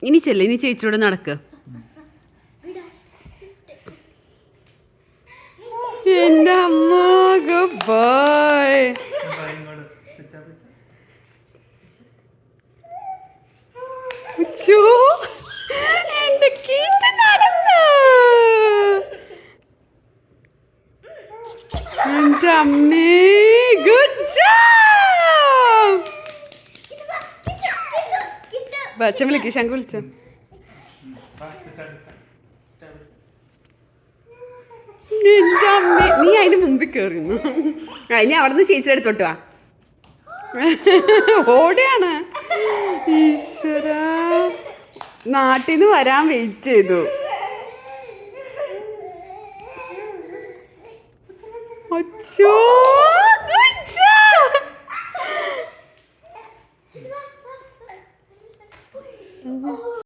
ഇനി ചെല്ലേ, ഇനി ചേച്ചിയോട് നടക്ക്. എന്റെ അമ്മ ഗുഡ് ബോയ്. എന്റെ കീറ്റ് നടന്നു. എന്റെ അമ്മേ ഗുഡ് ജോബ്. അച്ഛൻ വിളിക്ക്, ശങ്ക് വിളിച്ച. എന്റെ അമ്മ, നീ അതിന് മുമ്പിൽ കയറുന്നു. ഇനി അവിടെ നിന്ന് ചേച്ചിയുടെ അടുത്തോട്ട് വാ. ഓടെയാണ്. ഈശ്വര, നാട്ടിൽ നിന്ന് വരാൻ വെയിറ്റ് ചെയ്തു. അച്ഛോ